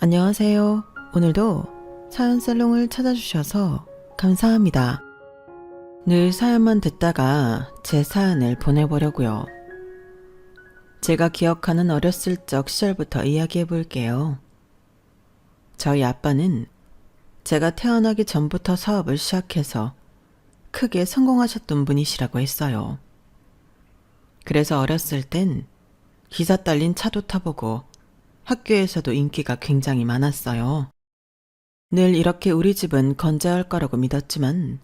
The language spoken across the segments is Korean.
안녕하세요. 오늘도 사연 살롱을 찾아주셔서 감사합니다. 늘 사연만 듣다가 제 사연을 보내보려고요. 제가 기억하는 어렸을 적 시절부터 이야기해 볼게요. 저희 아빠는 제가 태어나기 전부터 사업을 시작해서 크게 성공하셨던 분이시라고 했어요. 그래서 어렸을 땐 기사 딸린 차도 타보고 학교에서도 인기가 굉장히 많았어요. 늘 이렇게 우리 집은 건재할 거라고 믿었지만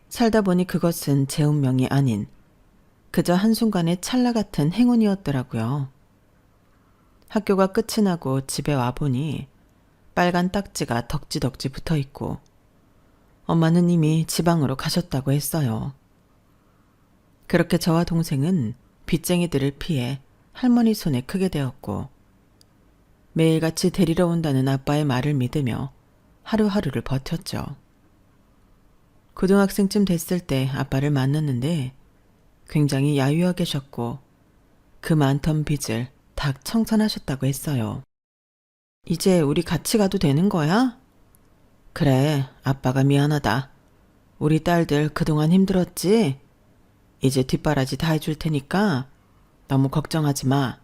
살다 보니 그것은 제 운명이 아닌 그저 한순간의 찰나 같은 행운이었더라고요. 학교가 끝이 나고 집에 와보니 빨간 딱지가 덕지덕지 붙어 있고 엄마는 이미 지방으로 가셨다고 했어요. 그렇게 저와 동생은 빚쟁이들을 피해 할머니 손에 크게 되었고 매일같이 데리러 온다는 아빠의 말을 믿으며 하루하루를 버텼죠. 고등학생쯤 됐을 때 아빠를 만났는데 굉장히 야유어 계셨고 그 많던 빚을 다 청산하셨다고 했어요. 이제 우리 같이 가도 되는 거야? 그래, 아빠가 미안하다. 우리 딸들 그동안 힘들었지? 이제 뒷바라지 다 해줄 테니까 너무 걱정하지 마.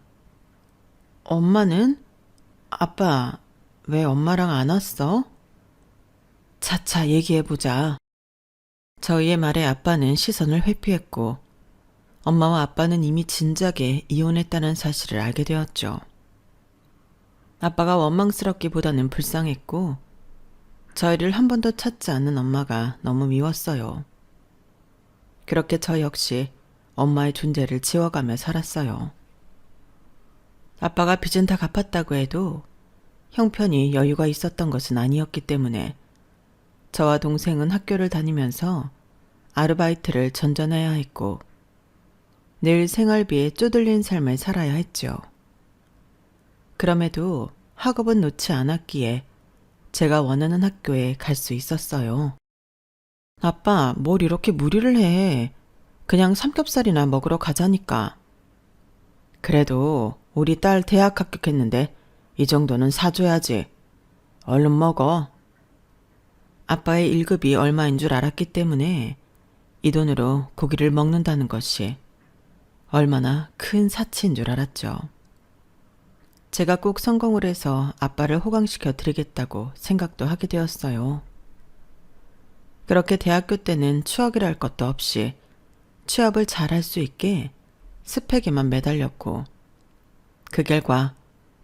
엄마는? 아빠, 왜 엄마랑 안 왔어? 차차 얘기해보자. 저희의 말에 아빠는 시선을 회피했고 엄마와 아빠는 이미 진작에 이혼했다는 사실을 알게 되었죠. 아빠가 원망스럽기보다는 불쌍했고 저희를 한 번도 찾지 않는 엄마가 너무 미웠어요. 그렇게 저 역시 엄마의 존재를 지워가며 살았어요. 아빠가 빚은 다 갚았다고 해도 형편이 여유가 있었던 것은 아니었기 때문에 저와 동생은 학교를 다니면서 아르바이트를 전전해야 했고 늘 생활비에 쪼들린 삶을 살아야 했죠. 그럼에도 학업은 놓지 않았기에 제가 원하는 학교에 갈 수 있었어요. 아빠, 뭘 이렇게 무리를 해. 그냥 삼겹살이나 먹으러 가자니까. 그래도 우리 딸 대학 합격했는데 이 정도는 사줘야지. 얼른 먹어. 아빠의 1급이 얼마인 줄 알았기 때문에 이 돈으로 고기를 먹는다는 것이 얼마나 큰 사치인 줄 알았죠. 제가 꼭 성공을 해서 아빠를 호강시켜 드리겠다고 생각도 하게 되었어요. 그렇게 대학교 때는 추억이랄 것도 없이 취업을 잘할 수 있게 스펙에만 매달렸고 그 결과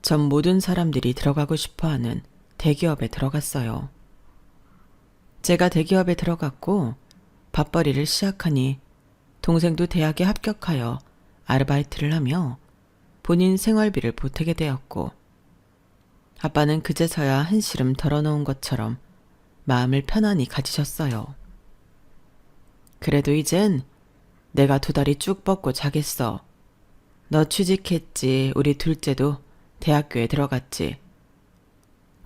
전 모든 사람들이 들어가고 싶어하는 대기업에 들어갔어요. 제가 대기업에 들어갔고 밥벌이를 시작하니 동생도 대학에 합격하여 아르바이트를 하며 본인 생활비를 보태게 되었고 아빠는 그제서야 한시름 덜어놓은 것처럼 마음을 편안히 가지셨어요. 그래도 이젠 내가 2다리 쭉 뻗고 자겠어. 너 취직했지. 우리 둘째도 대학교에 들어갔지.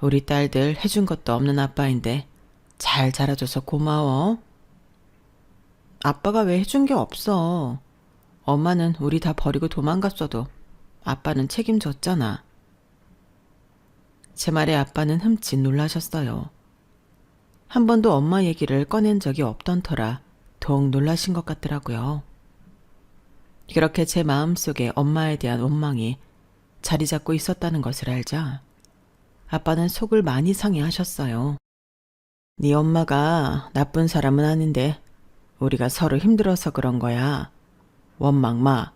우리 딸들 해준 것도 없는 아빠인데 잘 자라줘서 고마워. 아빠가 왜 해준 게 없어. 엄마는 우리 다 버리고 도망갔어도 아빠는 책임졌잖아. 제 말에 아빠는 흠칫 놀라셨어요. 한 번도 엄마 얘기를 꺼낸 적이 없던 터라 더욱 놀라신 것 같더라고요. 그렇게 제 마음속에 엄마에 대한 원망이 자리 잡고 있었다는 것을 알자 아빠는 속을 많이 상해하셨어요. 네 엄마가 나쁜 사람은 아닌데 우리가 서로 힘들어서 그런 거야. 원망 마.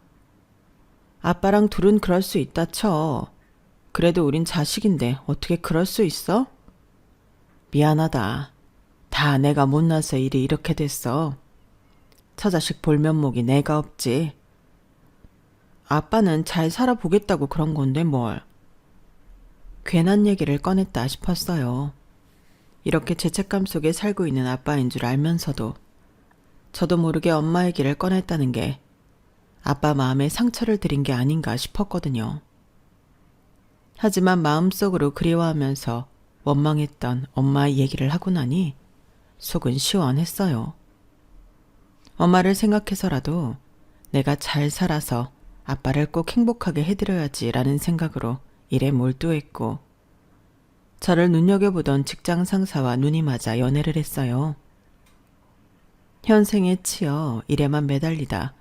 아빠랑 둘은 그럴 수 있다 쳐. 그래도 우린 자식인데 어떻게 그럴 수 있어? 미안하다. 다 내가 못나서 일이 이렇게 됐어. 처자식 볼 면목이 내가 없지. 아빠는 잘 살아보겠다고 그런 건데 뭘. 괜한 얘기를 꺼냈다 싶었어요. 이렇게 죄책감 속에 살고 있는 아빠인 줄 알면서도 저도 모르게 엄마 얘기를 꺼냈다는 게 아빠 마음에 상처를 드린 게 아닌가 싶었거든요. 하지만 마음속으로 그리워하면서 원망했던 엄마의 얘기를 하고 나니 속은 시원했어요. 엄마를 생각해서라도 내가 잘 살아서 아빠를 꼭 행복하게 해드려야지라는 생각으로 일에 몰두했고 저를 눈여겨보던 직장 상사와 눈이 맞아 연애를 했어요. 현생에 치여 일에만 매달리다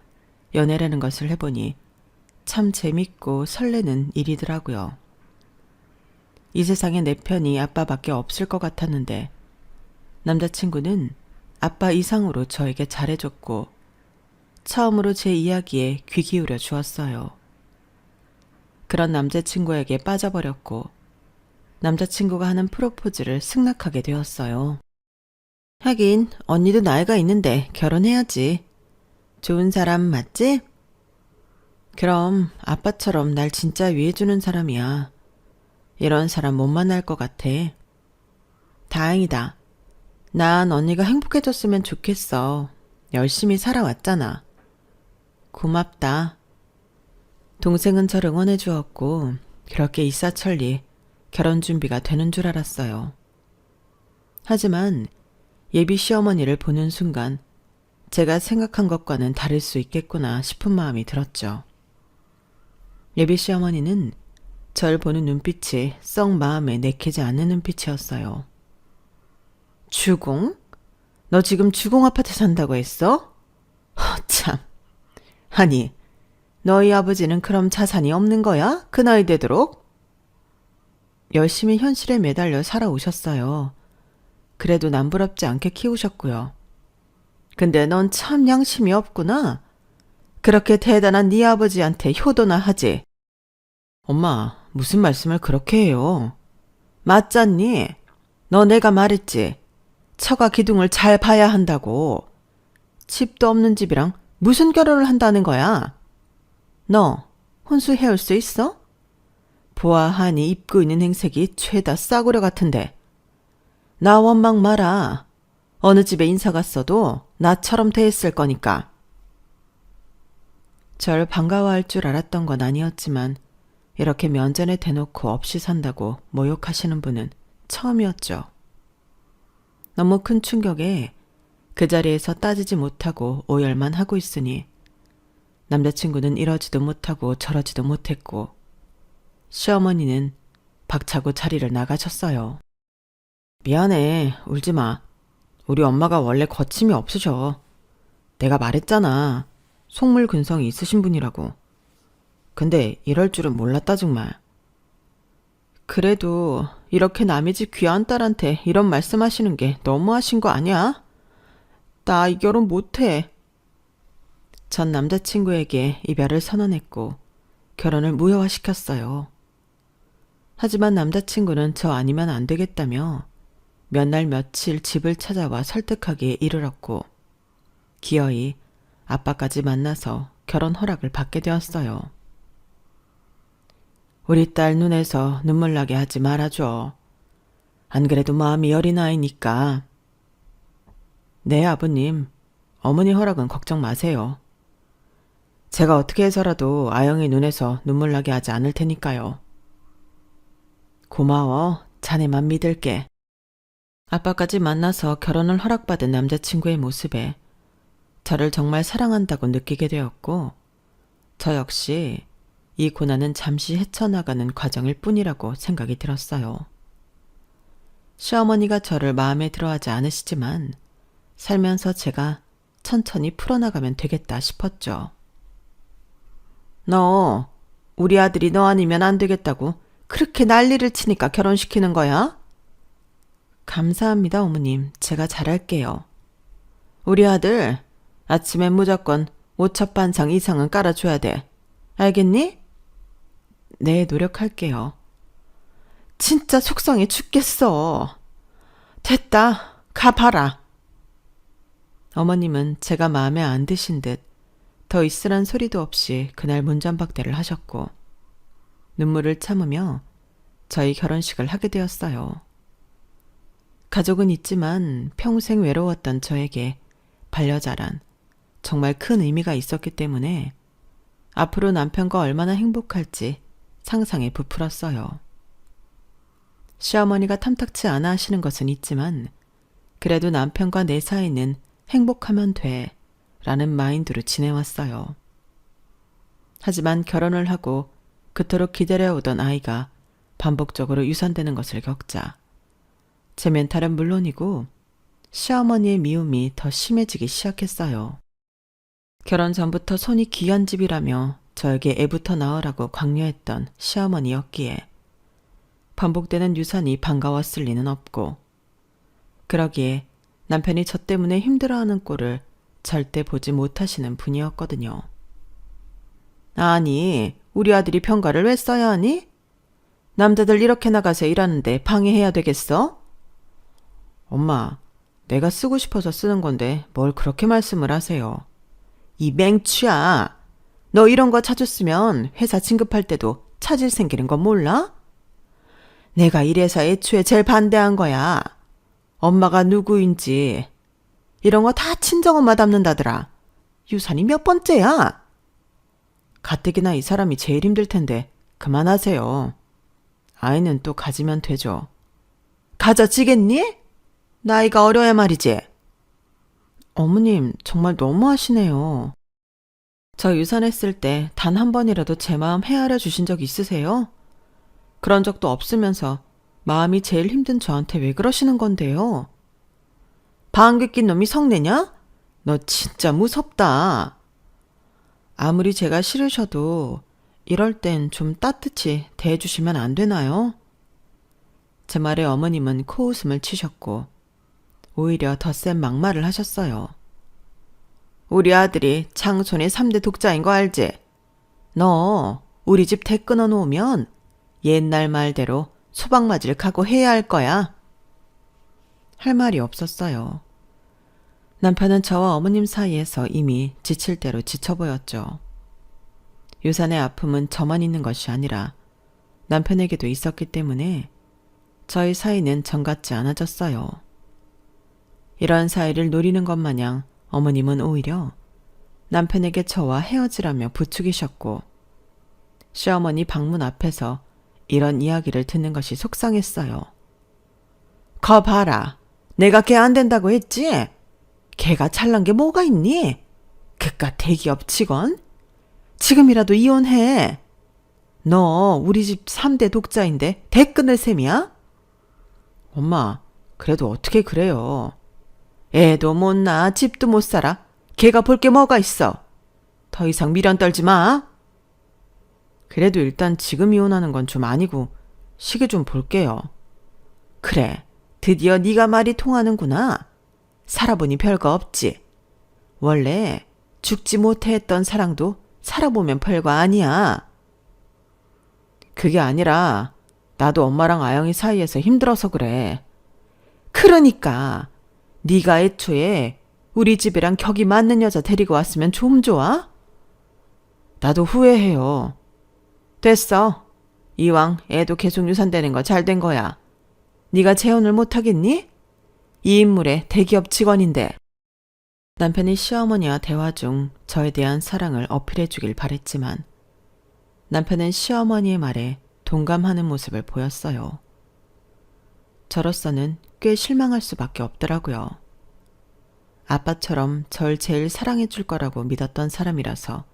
연애라는 것을 해보니 참 재밌고 설레는 일이더라고요. 이 세상에 내 편이 아빠밖에 없을 것 같았는데 남자친구는 아빠 이상으로 저에게 잘해줬고 처음으로 제 이야기에 귀 기울여 주었어요. 그런 남자친구에게 빠져버렸고 남자친구가 하는 프로포즈를 승낙하게 되었어요. 하긴 언니도 나이가 있는데 결혼해야지. 좋은 사람 맞지? 그럼 아빠처럼 날 진짜 위해주는 사람이야. 이런 사람 못 만날 것 같아. 다행이다. 난 언니가 행복해졌으면 좋겠어. 열심히 살아왔잖아. 고맙다. 동생은 저를 응원해 주었고 그렇게 이사철리 결혼 준비가 되는 줄 알았어요. 하지만 예비 시어머니를 보는 순간 제가 생각한 것과는 다를 수 있겠구나 싶은 마음이 들었죠. 예비 시어머니는 절 보는 눈빛이 썩 마음에 내키지 않는 눈빛이었어요. 주공? 너 지금 주공 아파트 산다고 했어? 참. 아니, 너희 아버지는 그럼 자산이 없는 거야? 그 나이 되도록? 열심히 현실에 매달려 살아오셨어요. 그래도 남부럽지 않게 키우셨고요. 근데 넌 참 양심이 없구나. 그렇게 대단한 네 아버지한테 효도나 하지. 엄마, 무슨 말씀을 그렇게 해요? 맞잖니? 너 내가 말했지. 처가 기둥을 잘 봐야 한다고. 집도 없는 집이랑 무슨 결혼을 한다는 거야? 너 혼수 해올 수 있어? 보아하니 입고 있는 행색이 죄다 싸구려 같은데. 나 원망 마라. 어느 집에 인사 갔어도 나처럼 대했을 거니까. 절 반가워할 줄 알았던 건 아니었지만 이렇게 면전에 대놓고 없이 산다고 모욕하시는 분은 처음이었죠. 너무 큰 충격에 그 자리에서 따지지 못하고 오열만 하고 있으니 남자친구는 이러지도 못하고 저러지도 못했고 시어머니는 박차고 자리를 나가셨어요. 미안해, 울지 마. 우리 엄마가 원래 거침이 없으셔. 내가 말했잖아. 속물 근성이 있으신 분이라고. 근데 이럴 줄은 몰랐다 정말. 그래도 이렇게 남의 집 귀한 딸한테 이런 말씀하시는 게 너무하신 거 아니야? 나 이 결혼 못해. 전 남자친구에게 이별을 선언했고 결혼을 무효화시켰어요. 하지만 남자친구는 저 아니면 안 되겠다며 몇 날 며칠 집을 찾아와 설득하기에 이르렀고 기어이 아빠까지 만나서 결혼 허락을 받게 되었어요. 우리 딸 눈에서 눈물 나게 하지 말아줘. 안 그래도 마음이 어린아이니까. 네, 아버님. 어머니 허락은 걱정 마세요. 제가 어떻게 해서라도 아영이 눈에서 눈물 나게 하지 않을 테니까요. 고마워. 자네만 믿을게. 아빠까지 만나서 결혼을 허락받은 남자친구의 모습에 저를 정말 사랑한다고 느끼게 되었고 저 역시 이 고난은 잠시 헤쳐나가는 과정일 뿐이라고 생각이 들었어요. 시어머니가 저를 마음에 들어하지 않으시지만 살면서 제가 천천히 풀어나가면 되겠다 싶었죠. 너 우리 아들이 너 아니면 안 되겠다고 그렇게 난리를 치니까 결혼시키는 거야? 감사합니다, 어머님. 제가 잘할게요. 우리 아들 아침엔 무조건 오첩 반상 이상은 깔아줘야 돼. 알겠니? 네, 노력할게요. 진짜 속상해 죽겠어. 됐다. 가봐라. 어머님은 제가 마음에 안 드신 듯 더 있으란 소리도 없이 그날 문전박대를 하셨고 눈물을 참으며 저희 결혼식을 하게 되었어요. 가족은 있지만 평생 외로웠던 저에게 반려자란 정말 큰 의미가 있었기 때문에 앞으로 남편과 얼마나 행복할지 상상에 부풀었어요. 시어머니가 탐탁치 않아 하시는 것은 있지만 그래도 남편과 내 사이는 행복하면 돼 라는 마인드로 지내왔어요. 하지만 결혼을 하고 그토록 기다려오던 아이가 반복적으로 유산되는 것을 겪자 제 멘탈은 물론이고 시어머니의 미움이 더 심해지기 시작했어요. 결혼 전부터 손이 귀한 집이라며 저에게 애부터 낳으라고 강요했던 시어머니였기에 반복되는 유산이 반가웠을 리는 없고, 그러기에 남편이 저 때문에 힘들어하는 꼴을 절대 보지 못하시는 분이었거든요. 아니, 우리 아들이 병가를 왜 써야 하니? 남자들 이렇게 나가서 일하는데 방해해야 되겠어? 엄마, 내가 쓰고 싶어서 쓰는 건데 뭘 그렇게 말씀을 하세요. 이 맹추야. 너 이런 거 찾았으면 회사 진급할 때도 차질 생기는 건 몰라? 내가 이래서 애초에 제일 반대한 거야. 엄마가 누구인지 이런 거 다 친정엄마 닮는다더라. 유산이 몇 번째야? 가뜩이나 이 사람이 제일 힘들 텐데 그만하세요. 아이는 또 가지면 되죠. 가져지겠니? 나이가 어려야 말이지. 어머님 정말 너무하시네요. 저 유산했을 때 단 한 번이라도 제 마음 헤아려 주신 적 있으세요? 그런 적도 없으면서 마음이 제일 힘든 저한테 왜 그러시는 건데요? 방귀 낀 놈이 성내냐? 너 진짜 무섭다. 아무리 제가 싫으셔도 이럴 땐 좀 따뜻히 대해주시면 안 되나요? 제 말에 어머님은 코웃음을 치셨고 오히려 더 센 막말을 하셨어요. 우리 아들이 장손의 3대 독자인 거 알지? 너 우리 집 대 끊어놓으면 옛날 말대로 소방맞이를 각오해야 할 거야. 할 말이 없었어요. 남편은 저와 어머님 사이에서 이미 지칠 대로 지쳐 보였죠. 유산의 아픔은 저만 있는 것이 아니라 남편에게도 있었기 때문에 저희 사이는 정같지 않아졌어요. 이런 사이를 노리는 것 마냥 어머님은 오히려 남편에게 저와 헤어지라며 부추기셨고, 시어머니 방문 앞에서 이런 이야기를 듣는 것이 속상했어요. 거 봐라. 내가 걔 안 된다고 했지? 걔가 잘난 게 뭐가 있니? 그깟 대기업 직원? 지금이라도 이혼해. 너 우리 집 3대 독자인데 대 끊을 셈이야? 엄마, 그래도 어떻게 그래요? 애도 못 낳아, 집도 못 살아. 걔가 볼 게 뭐가 있어. 더 이상 미련 떨지 마. 그래도 일단 지금 이혼하는 건 좀 아니고 시기 좀 볼게요. 그래, 드디어 네가 말이 통하는구나. 살아보니 별거 없지. 원래 죽지 못해 했던 사랑도 살아보면 별거 아니야. 그게 아니라 나도 엄마랑 아영이 사이에서 힘들어서 그래. 그러니까 네가 애초에 우리 집이랑 격이 맞는 여자 데리고 왔으면 좀 좋아? 나도 후회해요. 됐어. 이왕 애도 계속 유산되는 거 잘 된 거야. 네가 재혼을 못하겠니? 이 인물의 대기업 직원인데. 남편이 시어머니와 대화 중 저에 대한 사랑을 어필해 주길 바랬지만 남편은 시어머니의 말에 동감하는 모습을 보였어요. 저로서는 꽤 실망할 수밖에 없더라고요. 아빠처럼 절 제일 사랑해 줄 거라고 믿었던 사람이라서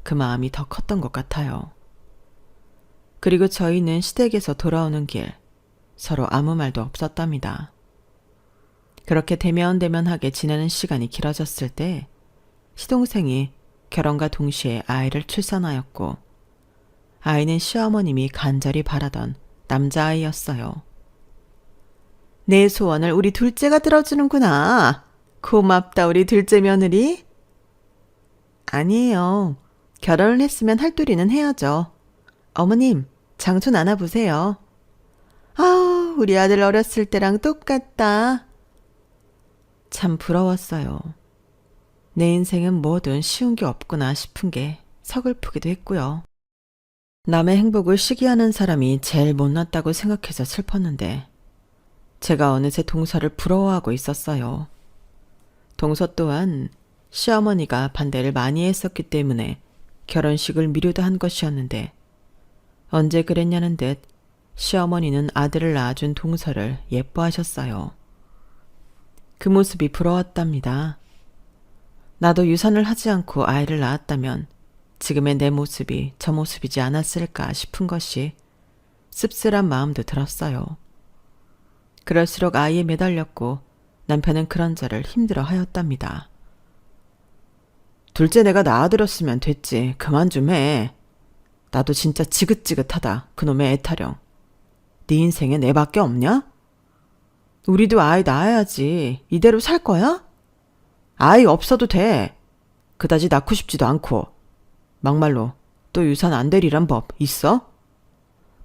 그 마음이 더 컸던 것 같아요. 그리고 저희는 시댁에서 돌아오는 길 서로 아무 말도 없었답니다. 그렇게 대면대면하게 지내는 시간이 길어졌을 때 시동생이 결혼과 동시에 아이를 출산하였고 아이는 시어머님이 간절히 바라던 남자아이였어요. 내 소원을 우리 둘째가 들어주는구나. 고맙다 우리 둘째 며느리. 아니에요. 결혼을 했으면 할도리는 해야죠. 어머님, 장촌 안아보세요. 아우, 우리 아들 어렸을 때랑 똑같다. 참 부러웠어요. 내 인생은 뭐든 쉬운 게 없구나 싶은 게 서글프기도 했고요. 남의 행복을 시기하는 사람이 제일 못났다고 생각해서 슬펐는데 제가 어느새 동서를 부러워하고 있었어요. 동서 또한 시어머니가 반대를 많이 했었기 때문에 결혼식을 미루다 한 것이었는데 언제 그랬냐는 듯 시어머니는 아들을 낳아준 동서를 예뻐하셨어요. 그 모습이 부러웠답니다. 나도 유산을 하지 않고 아이를 낳았다면 지금의 내 모습이 저 모습이지 않았을까 싶은 것이 씁쓸한 마음도 들었어요. 그럴수록 아이에 매달렸고 남편은 그런저를 힘들어 하였답니다. 둘째 내가 낳아들었으면 됐지. 그만 좀 해. 나도 진짜 지긋지긋하다. 그놈의 애타령. 네 인생에 내밖에 없냐? 우리도 아이 낳아야지. 이대로 살 거야? 아이 없어도 돼. 그다지 낳고 싶지도 않고. 막말로 또 유산 안 되리란 법 있어?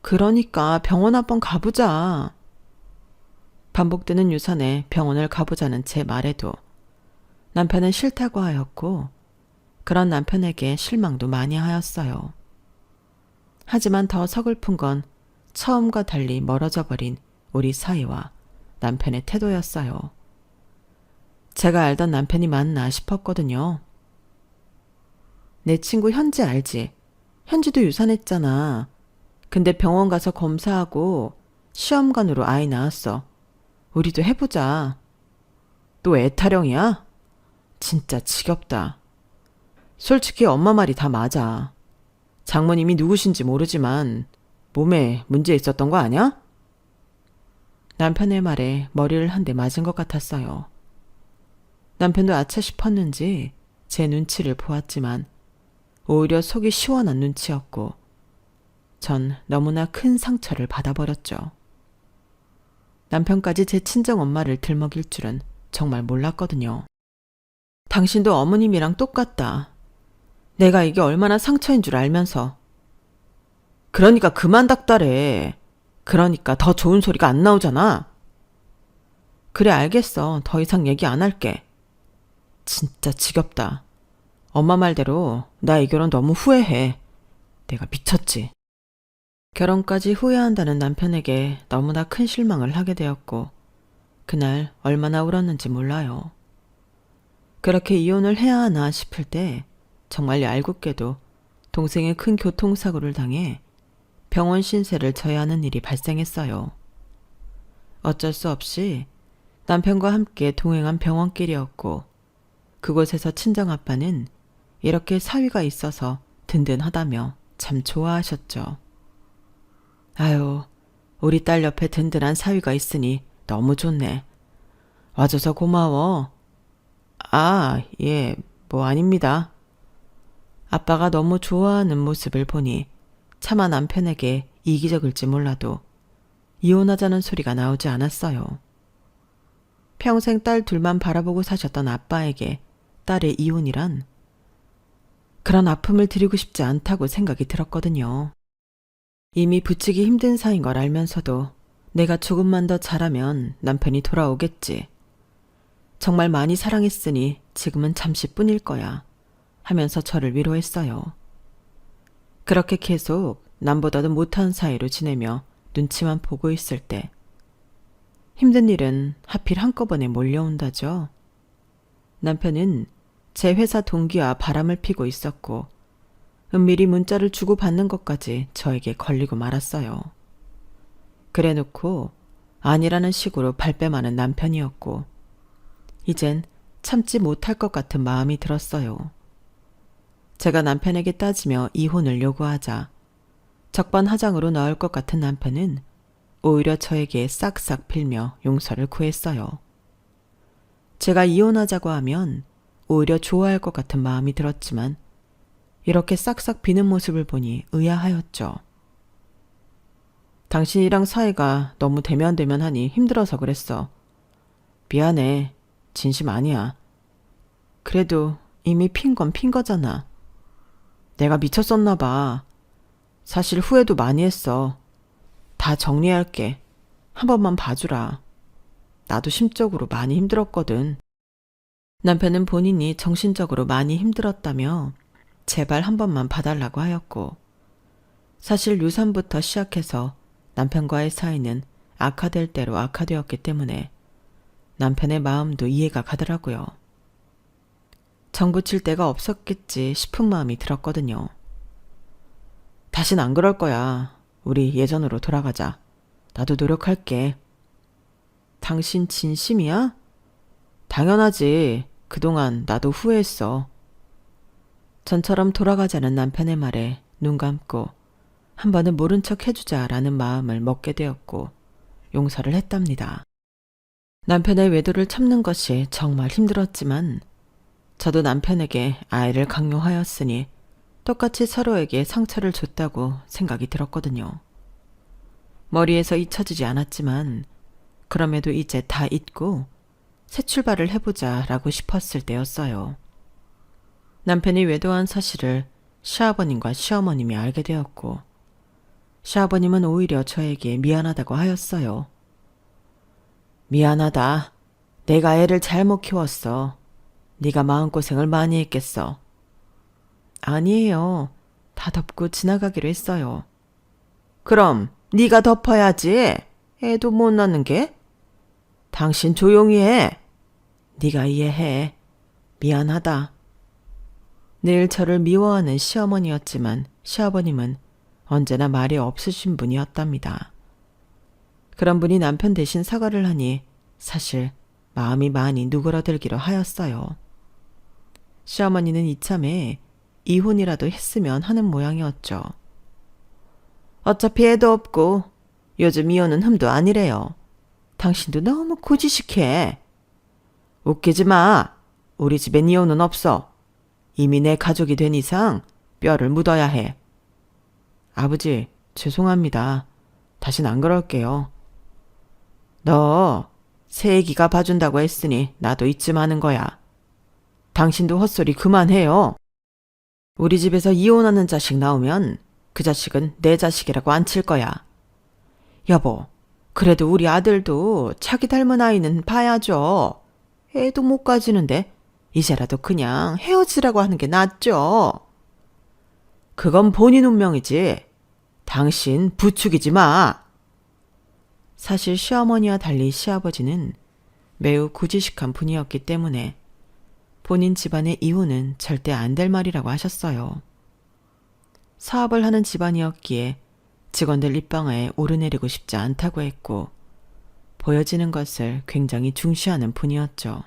그러니까 병원 한번 가보자. 반복되는 유산에 병원을 가보자는 제 말에도 남편은 싫다고 하였고 그런 남편에게 실망도 많이 하였어요. 하지만 더 서글픈 건 처음과 달리 멀어져 버린 우리 사이와 남편의 태도였어요. 제가 알던 남편이 맞나 싶었거든요. 내 친구 현지 알지? 현지도 유산했잖아. 근데 병원 가서 검사하고 시험관으로 아이 낳았어. 우리도 해보자. 또 애타령이야? 진짜 지겹다. 솔직히 엄마 말이 다 맞아. 장모님이 누구신지 모르지만 몸에 문제 있었던 거 아냐? 남편의 말에 머리를 한 대 맞은 것 같았어요. 남편도 아차 싶었는지 제 눈치를 보았지만 오히려 속이 시원한 눈치였고 전 너무나 큰 상처를 받아버렸죠. 남편까지 제 친정엄마를 들먹일 줄은 정말 몰랐거든요. 당신도 어머님이랑 똑같다. 내가 이게 얼마나 상처인 줄 알면서. 그러니까 그만 닥달해. 그러니까 더 좋은 소리가 안 나오잖아. 그래 알겠어. 더 이상 얘기 안 할게. 진짜 지겹다. 엄마 말대로 나 이 결혼 너무 후회해. 내가 미쳤지. 결혼까지 후회한다는 남편에게 너무나 큰 실망을 하게 되었고 그날 얼마나 울었는지 몰라요. 그렇게 이혼을 해야 하나 싶을 때 정말 얄궂게도 동생의 큰 교통사고를 당해 병원 신세를 져야 하는 일이 발생했어요. 어쩔 수 없이 남편과 함께 동행한 병원길이었고 그곳에서 친정아빠는 이렇게 사위가 있어서 든든하다며 참 좋아하셨죠. 아유, 우리 딸 옆에 든든한 사위가 있으니 너무 좋네. 와줘서 고마워. 아, 예, 뭐 아닙니다. 아빠가 너무 좋아하는 모습을 보니 차마 남편에게 이기적일지 몰라도 이혼하자는 소리가 나오지 않았어요. 평생 딸 둘만 바라보고 사셨던 아빠에게 딸의 이혼이란 그런 아픔을 드리고 싶지 않다고 생각이 들었거든요. 이미 붙이기 힘든 사이인 걸 알면서도 내가 조금만 더 잘하면 남편이 돌아오겠지. 정말 많이 사랑했으니 지금은 잠시뿐일 거야 하면서 저를 위로했어요. 그렇게 계속 남보다도 못한 사이로 지내며 눈치만 보고 있을 때 힘든 일은 하필 한꺼번에 몰려온다죠. 남편은 제 회사 동기와 바람을 피고 있었고 은밀히 문자를 주고받는 것까지 저에게 걸리고 말았어요. 그래놓고 아니라는 식으로 발뺌하는 남편이었고 이젠 참지 못할 것 같은 마음이 들었어요. 제가 남편에게 따지며 이혼을 요구하자 적반하장으로 나올 것 같은 남편은 오히려 저에게 싹싹 빌며 용서를 구했어요. 제가 이혼하자고 하면 오히려 좋아할 것 같은 마음이 들었지만 이렇게 싹싹 비는 모습을 보니 의아하였죠. 당신이랑 사이가 너무 대면대면하니 힘들어서 그랬어. 미안해. 진심 아니야. 그래도 이미 핀 건 핀 거잖아. 내가 미쳤었나 봐. 사실 후회도 많이 했어. 다 정리할게. 한 번만 봐주라. 나도 심적으로 많이 힘들었거든. 남편은 본인이 정신적으로 많이 힘들었다며 제발 한 번만 봐달라고 하였고 사실 유산부터 시작해서 남편과의 사이는 악화될 대로 악화되었기 때문에 남편의 마음도 이해가 가더라고요. 정붙일 데가 없었겠지 싶은 마음이 들었거든요. 다신 안 그럴 거야. 우리 예전으로 돌아가자. 나도 노력할게. 당신 진심이야? 당연하지. 그동안 나도 후회했어. 전처럼 돌아가자는 남편의 말에 눈 감고 한 번은 모른 척 해주자라는 마음을 먹게 되었고 용서를 했답니다. 남편의 외도를 참는 것이 정말 힘들었지만 저도 남편에게 아이를 강요하였으니 똑같이 서로에게 상처를 줬다고 생각이 들었거든요. 머리에서 잊혀지지 않았지만 그럼에도 이제 다 잊고 새 출발을 해보자라고 싶었을 때였어요. 남편이 외도한 사실을 시아버님과 시어머님이 알게 되었고 시아버님은 오히려 저에게 미안하다고 하였어요. 미안하다. 내가 애를 잘못 키웠어. 네가 마음고생을 많이 했겠어. 아니에요. 다 덮고 지나가기로 했어요. 그럼 네가 덮어야지. 애도 못 낳는 게. 당신 조용히 해. 네가 이해해. 미안하다. 늘 저를 미워하는 시어머니였지만 시아버님은 언제나 말이 없으신 분이었답니다. 그런 분이 남편 대신 사과를 하니 사실 마음이 많이 누그러들기로 하였어요. 시어머니는 이참에 이혼이라도 했으면 하는 모양이었죠. 어차피 애도 없고 요즘 이혼은 흠도 아니래요. 당신도 너무 고지식해. 웃기지 마. 우리 집엔 이혼은 없어. 이미 내 가족이 된 이상 뼈를 묻어야 해. 아버지, 죄송합니다. 다신 안 그럴게요. 너 새애기가 봐준다고 했으니 나도 이쯤 하는 거야. 당신도 헛소리 그만해요. 우리 집에서 이혼하는 자식 나오면 그 자식은 내 자식이라고 안 칠 거야. 여보, 그래도 우리 아들도 자기 닮은 아이는 봐야죠. 애도 못 가지는데 이제라도 그냥 헤어지라고 하는 게 낫죠. 그건 본인 운명이지. 당신 부추기지 마. 사실 시어머니와 달리 시아버지는 매우 고지식한 분이었기 때문에 본인 집안의 이혼은 절대 안 될 말이라고 하셨어요. 사업을 하는 집안이었기에 직원들 입방아에 오르내리고 싶지 않다고 했고 보여지는 것을 굉장히 중시하는 분이었죠.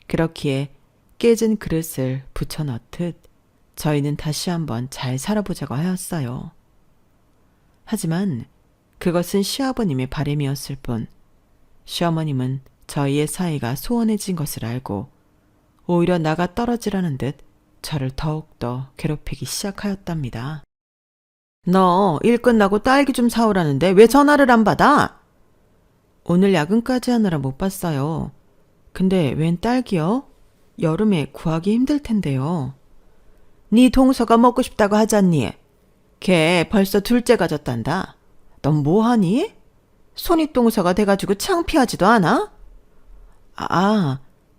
그렇기에 깨진 그릇을 붙여넣듯 저희는 다시 한번 잘 살아보자고 하였어요. 하지만 그것은 시아버님의 바람이었을 뿐 시어머님은 저희의 사이가 소원해진 것을 알고 오히려 나가 떨어지라는 듯 저를 더욱더 괴롭히기 시작하였답니다. 너 일 끝나고 딸기 좀 사오라는데 왜 전화를 안 받아? 오늘 야근까지 하느라 못 봤어요. 근데 웬 딸기요? 여름에 구하기 힘들 텐데요. 네 동서가 먹고 싶다고 하잖니. 걔 벌써 둘째 가졌단다. 넌 뭐하니? 손윗동서가 돼가지고 창피하지도 않아?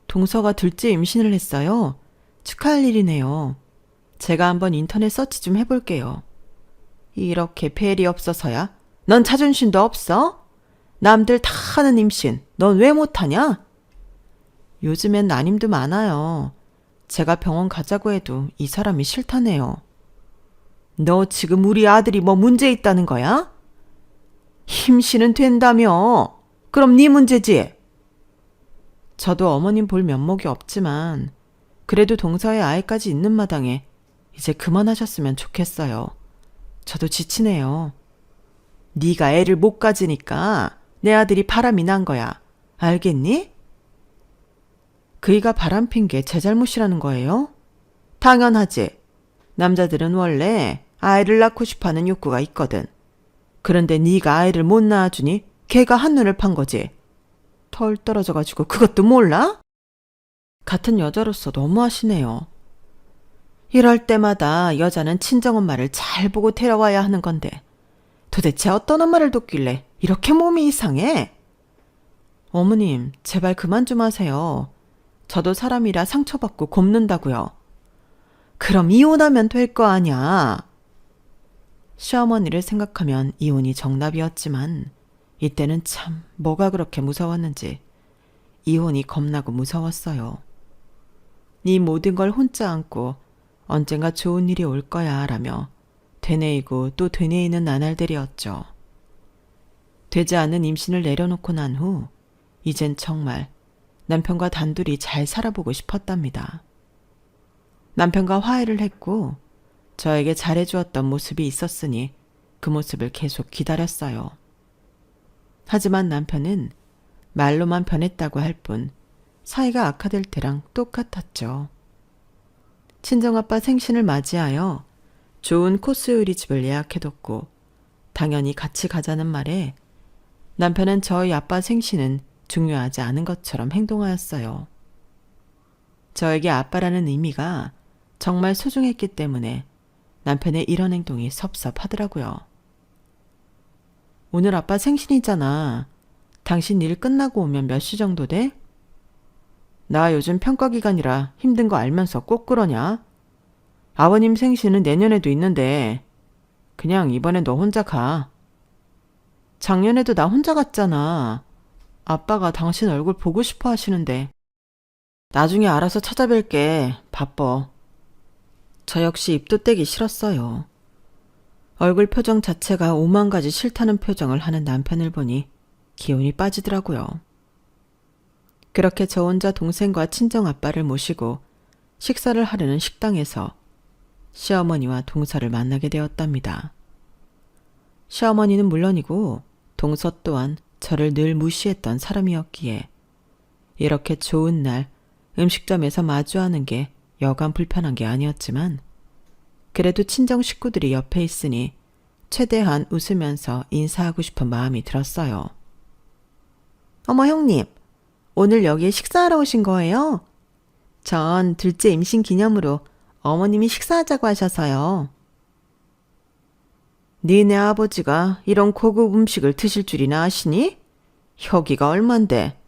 동서가 둘째 임신을 했어요. 축하할 일이네요. 제가 한번 인터넷 서치 좀 해볼게요. 이렇게 벨이 없어서야? 넌 자존심도 없어? 남들 다 하는 임신, 넌 왜 못하냐? 요즘엔 난임도 많아요. 제가 병원 가자고 해도 이 사람이 싫다네요. 너 지금 우리 아들이 뭐 문제 있다는 거야? 임신은 된다며. 그럼 네 문제지. 저도 어머님 볼 면목이 없지만 그래도 동서의 아이까지 있는 마당에 이제 그만하셨으면 좋겠어요. 저도 지치네요. 네가 애를 못 가지니까 내 아들이 바람이 난 거야. 알겠니? 그이가 바람핀 게 제 잘못이라는 거예요? 당연하지. 남자들은 원래 아이를 낳고 싶어하는 욕구가 있거든. 그런데 네가 아이를 못 낳아주니 걔가 한눈을 판 거지. 털 떨어져가지고 그것도 몰라? 같은 여자로서 너무하시네요. 이럴 때마다 여자는 친정엄마를 잘 보고 데려와야 하는 건데 도대체 어떤 엄마를 돕길래 이렇게 몸이 이상해? 어머님, 제발 그만 좀 하세요. 저도 사람이라 상처받고 곱는다고요. 그럼 이혼하면 될 거 아냐. 시어머니를 생각하면 이혼이 정답이었지만 이때는 참 뭐가 그렇게 무서웠는지 이혼이 겁나고 무서웠어요. 네 모든 걸 혼자 안고 언젠가 좋은 일이 올 거야 라며 되뇌이고 또 되뇌이는 나날들이었죠. 되지 않은 임신을 내려놓고 난 후 이젠 정말 남편과 단둘이 잘 살아보고 싶었답니다. 남편과 화해를 했고 저에게 잘해주었던 모습이 있었으니 그 모습을 계속 기다렸어요. 하지만 남편은 말로만 변했다고 할 뿐 사이가 악화될 때랑 똑같았죠. 친정아빠 생신을 맞이하여 좋은 코스 요리집을 예약해뒀고 당연히 같이 가자는 말에 남편은 저희 아빠 생신은 중요하지 않은 것처럼 행동하였어요. 저에게 아빠라는 의미가 정말 소중했기 때문에 남편의 이런 행동이 섭섭하더라고요. 오늘 아빠 생신이잖아. 당신 일 끝나고 오면 몇 시 정도 돼? 나 요즘 평가 기간이라 힘든 거 알면서 꼭 그러냐? 아버님 생신은 내년에도 있는데 그냥 이번엔 너 혼자 가. 작년에도 나 혼자 갔잖아. 아빠가 당신 얼굴 보고 싶어 하시는데. 나중에 알아서 찾아뵐게. 바빠. 저 역시 입도 떼기 싫었어요. 얼굴 표정 자체가 오만 가지 싫다는 표정을 하는 남편을 보니 기운이 빠지더라고요. 그렇게 저 혼자 동생과 친정아빠를 모시고 식사를 하려는 식당에서 시어머니와 동서를 만나게 되었답니다. 시어머니는 물론이고 동서 또한 저를 늘 무시했던 사람이었기에 이렇게 좋은 날 음식점에서 마주하는 게 여간 불편한 게 아니었지만 그래도 친정 식구들이 옆에 있으니 최대한 웃으면서 인사하고 싶은 마음이 들었어요. 어머 형님, 오늘 여기에 식사하러 오신 거예요? 전 둘째 임신 기념으로 어머님이 식사하자고 하셔서요. 니네 아버지가 이런 고급 음식을 드실 줄이나 아시니? 혁이가 얼만데?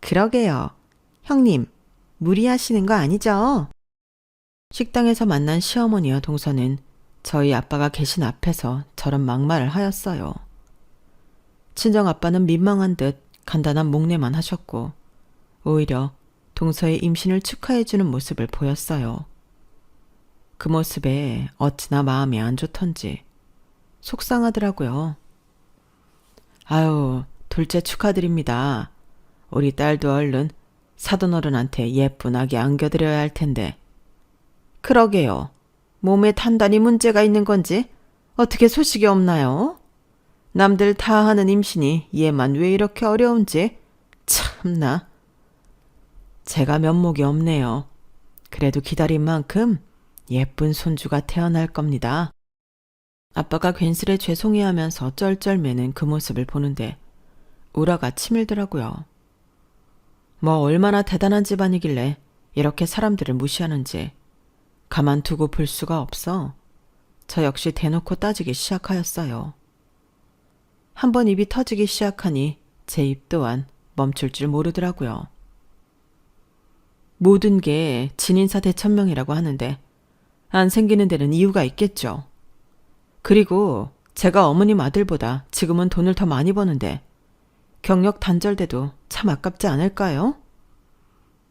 그러게요. 형님, 무리하시는 거 아니죠? 식당에서 만난 시어머니와 동서는 저희 아빠가 계신 앞에서 저런 막말을 하였어요. 친정아빠는 민망한 듯 간단한 목례만 하셨고 오히려 동서의 임신을 축하해주는 모습을 보였어요. 그 모습에 어찌나 마음이 안 좋던지 속상하더라고요. 아유, 둘째 축하드립니다. 우리 딸도 얼른 사돈어른한테 예쁜 아기 안겨드려야 할 텐데. 그러게요. 몸에 단단히 문제가 있는 건지 어떻게 소식이 없나요? 남들 다 하는 임신이 얘만 왜 이렇게 어려운지 참나. 제가 면목이 없네요. 그래도 기다린 만큼 예쁜 손주가 태어날 겁니다. 아빠가 괜스레 죄송해하면서 쩔쩔매는 그 모습을 보는데 우라가 치밀더라고요. 뭐 얼마나 대단한 집안이길래 이렇게 사람들을 무시하는지 가만두고 볼 수가 없어 저 역시 대놓고 따지기 시작하였어요. 한번 입이 터지기 시작하니 제 입 또한 멈출 줄 모르더라고요. 모든 게 진인사 대천명이라고 하는데 안 생기는 데는 이유가 있겠죠. 그리고 제가 어머님 아들보다 지금은 돈을 더 많이 버는데 경력 단절돼도 참 아깝지 않을까요?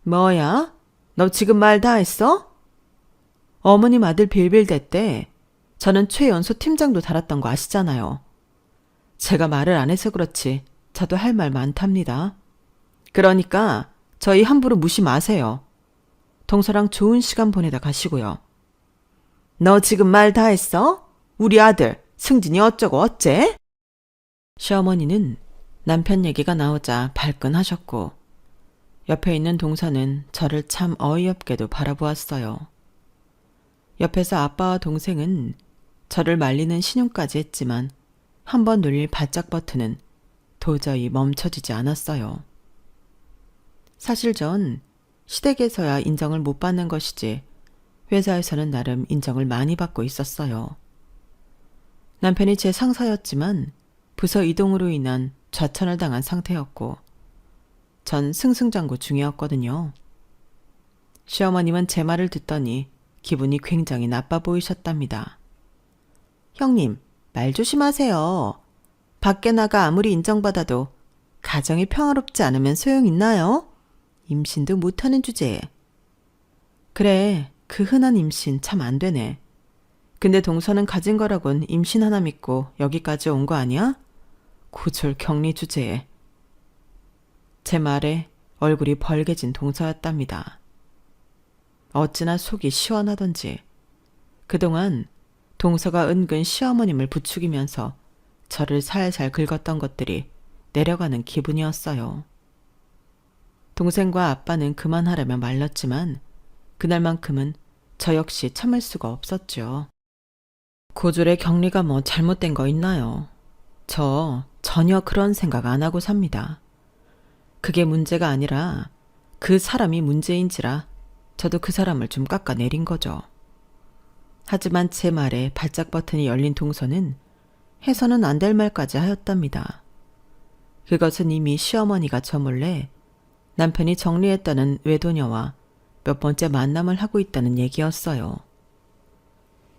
뭐야? 너 지금 말 다 했어? 어머님 아들 빌빌대 때 저는 최연소 팀장도 달았던 거 아시잖아요. 제가 말을 안 해서 그렇지 저도 할 말 많답니다. 그러니까 저희 함부로 무시 마세요. 동서랑 좋은 시간 보내다 가시고요. 너 지금 말 다 했어? 우리 아들 승진이 어쩌고 어째? 시어머니는 남편 얘기가 나오자 발끈하셨고 옆에 있는 동서는 저를 참 어이없게도 바라보았어요. 옆에서 아빠와 동생은 저를 말리는 신용까지 했지만 한번 눌릴 바짝 버튼은 도저히 멈춰지지 않았어요. 사실 전 시댁에서야 인정을 못 받는 것이지 회사에서는 나름 인정을 많이 받고 있었어요. 남편이 제 상사였지만 부서 이동으로 인한 좌천을 당한 상태였고 전 승승장구 중이었거든요. 시어머님은 제 말을 듣더니 기분이 굉장히 나빠 보이셨답니다. 형님, 말 조심하세요. 밖에 나가 아무리 인정받아도 가정이 평화롭지 않으면 소용있나요? 임신도 못하는 주제에. 그래, 그 흔한 임신 참 안 되네. 근데 동서는 가진 거라곤 임신 하나 믿고 여기까지 온 거 아니야? 고졸 격리 주제에. 제 말에 얼굴이 벌개진 동서였답니다. 어찌나 속이 시원하던지 그동안 동서가 은근 시어머님을 부추기면서 저를 살살 긁었던 것들이 내려가는 기분이었어요. 동생과 아빠는 그만하려며 말렸지만 그날만큼은 저 역시 참을 수가 없었죠. 고졸의 격리가 뭐 잘못된 거 있나요? 저 전혀 그런 생각 안 하고 삽니다. 그게 문제가 아니라 그 사람이 문제인지라 저도 그 사람을 좀 깎아내린 거죠. 하지만 제 말에 발작 버튼이 열린 동서는 해서는 안 될 말까지 하였답니다. 그것은 이미 시어머니가 저 몰래 남편이 정리했다는 외도녀와 몇 번째 만남을 하고 있다는 얘기였어요.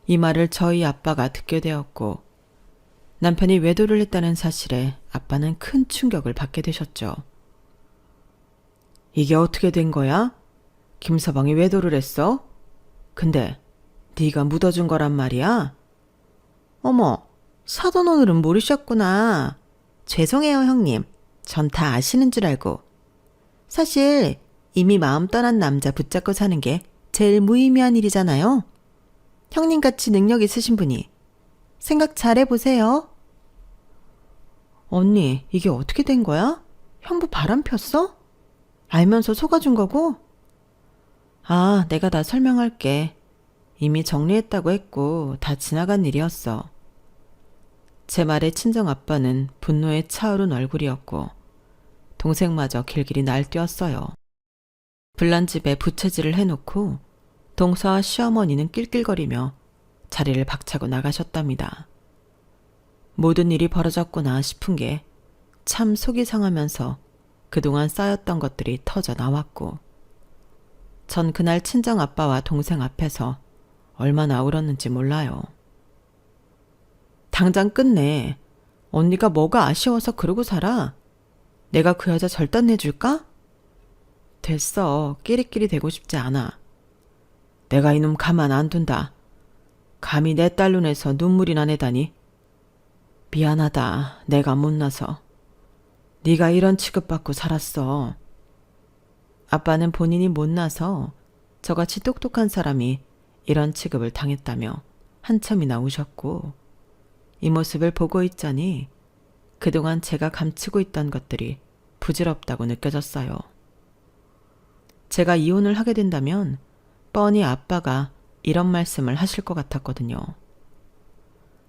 이 말을 저희 아빠가 듣게 되었고 남편이 외도를 했다는 사실에 아빠는 큰 충격을 받게 되셨죠. 이게 어떻게 된 거야? 김서방이 외도를 했어? 근데 네가 묻어준 거란 말이야? 어머, 사돈 오늘은 모르셨구나. 죄송해요, 형님. 전 다 아시는 줄 알고. 사실 이미 마음 떠난 남자 붙잡고 사는 게 제일 무의미한 일이잖아요. 형님같이 능력 있으신 분이. 생각 잘해보세요. 언니, 이게 어떻게 된 거야? 형부 바람 폈어? 알면서 속아준 거고? 아, 내가 다 설명할게. 이미 정리했다고 했고 다 지나간 일이었어. 제 말에 친정 아빠는 분노에 차오른 얼굴이었고 동생마저 길길이 날뛰었어요. 불난집에 부채질을 해놓고 동서와 시어머니는 낄낄거리며 자리를 박차고 나가셨답니다. 모든 일이 벌어졌구나 싶은 게 참 속이 상하면서 그동안 쌓였던 것들이 터져 나왔고 전 그날 친정 아빠와 동생 앞에서 얼마나 울었는지 몰라요. 당장 끝내. 언니가 뭐가 아쉬워서 그러고 살아? 내가 그 여자 절단내줄까? 됐어. 끼리끼리 되고 싶지 않아. 내가 이놈 가만 안 둔다. 감히 내 딸 눈에서 눈물이 나내다니. 미안하다. 내가 못나서. 네가 이런 취급받고 살았어. 아빠는 본인이 못나서 저같이 똑똑한 사람이 이런 취급을 당했다며 한참이나 우셨고 이 모습을 보고 있자니 그동안 제가 감추고 있던 것들이 부질없다고 느껴졌어요. 제가 이혼을 하게 된다면 뻔히 아빠가 이런 말씀을 하실 것 같았거든요.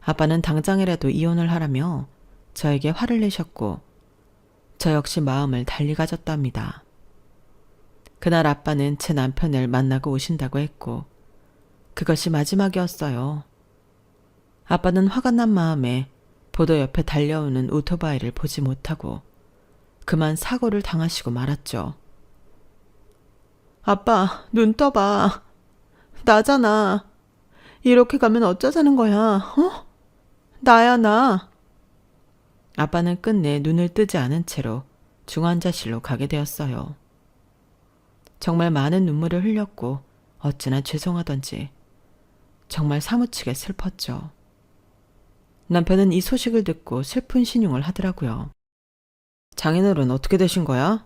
아빠는 당장이라도 이혼을 하라며 저에게 화를 내셨고 저 역시 마음을 달리 가졌답니다. 그날 아빠는 제 남편을 만나고 오신다고 했고 그것이 마지막이었어요. 아빠는 화가 난 마음에 보도 옆에 달려오는 오토바이를 보지 못하고 그만 사고를 당하시고 말았죠. 아빠, 눈 떠봐. 나잖아. 이렇게 가면 어쩌자는 거야, 어? 나야, 나. 아빠는 끝내 눈을 뜨지 않은 채로 중환자실로 가게 되었어요. 정말 많은 눈물을 흘렸고 어찌나 죄송하던지 정말 사무치게 슬펐죠. 남편은 이 소식을 듣고 슬픈 신용을 하더라고요. 장인어른 어떻게 되신 거야?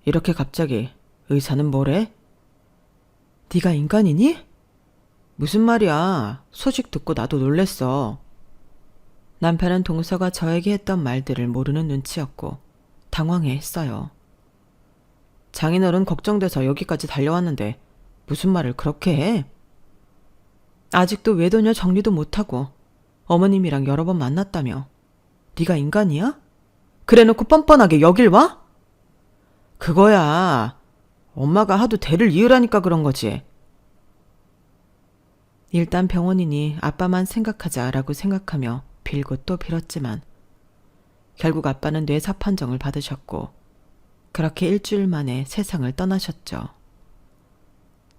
이렇게 갑자기 의사는 뭐래? 네가 인간이니? 무슨 말이야. 소식 듣고 나도 놀랬어. 남편은 동서가 저에게 했던 말들을 모르는 눈치였고 당황해했어요. 장인어른 걱정돼서 여기까지 달려왔는데 무슨 말을 그렇게 해? 아직도 외도녀 정리도 못하고 어머님이랑 여러 번 만났다며. 네가 인간이야? 그래놓고 뻔뻔하게 여길 와? 그거야. 엄마가 하도 대를 이으라니까 그런 거지. 일단 병원이니 아빠만 생각하자라고 생각하며 빌고 또 빌었지만 결국 아빠는 뇌사 판정을 받으셨고 그렇게 일주일 만에 세상을 떠나셨죠.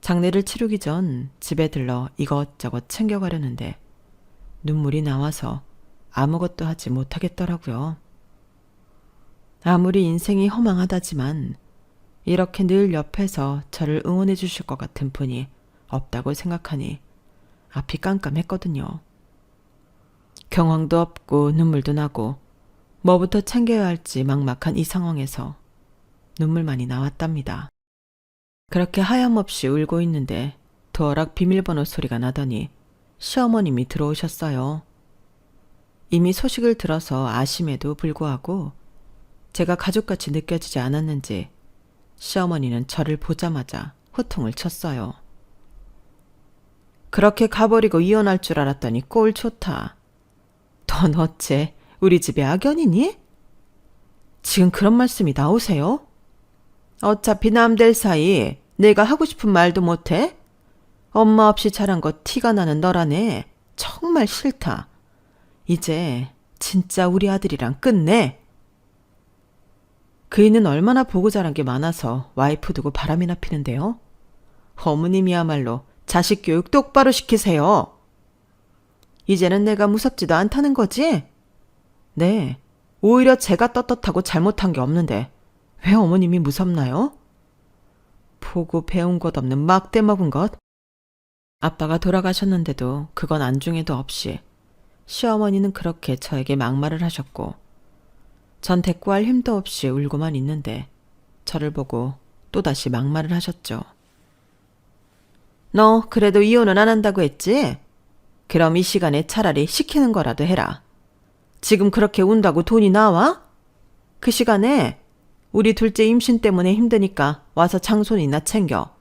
장례를 치르기 전 집에 들러 이것저것 챙겨가려는데 눈물이 나와서 아무것도 하지 못하겠더라고요. 아무리 인생이 허망하다지만 이렇게 늘 옆에서 저를 응원해 주실 것 같은 분이 없다고 생각하니 앞이 깜깜했거든요. 경황도 없고 눈물도 나고 뭐부터 챙겨야 할지 막막한 이 상황에서 눈물만이 나왔답니다. 그렇게 하염없이 울고 있는데 도어락 비밀번호 소리가 나더니 시어머님이 들어오셨어요. 이미 소식을 들어서 아심에도 불구하고 제가 가족같이 느껴지지 않았는지 시어머니는 저를 보자마자 호통을 쳤어요. 그렇게 가버리고 이혼할 줄 알았더니 꼴 좋다. 넌 어째 우리 집에 악연이니? 지금 그런 말씀이 나오세요? 어차피 남들 사이 내가 하고 싶은 말도 못해? 엄마 없이 자란 거 티가 나는 너라네. 정말 싫다. 이제 진짜 우리 아들이랑 끝내. 그이는 얼마나 보고 자란 게 많아서 와이프 두고 바람이나 피는데요. 어머님이야말로 자식 교육 똑바로 시키세요. 이제는 내가 무섭지도 않다는 거지? 네, 오히려 제가 떳떳하고 잘못한 게 없는데 왜 어머님이 무섭나요? 보고 배운 것 없는 막대 먹은 것. 아빠가 돌아가셨는데도 그건 안중에도 없이 시어머니는 그렇게 저에게 막말을 하셨고 전 대꾸할 힘도 없이 울고만 있는데 저를 보고 또다시 막말을 하셨죠. 너 그래도 이혼은 안 한다고 했지? 그럼 이 시간에 차라리 시키는 거라도 해라. 지금 그렇게 운다고 돈이 나와? 그 시간에 우리 둘째 임신 때문에 힘드니까 와서 장손이나 챙겨.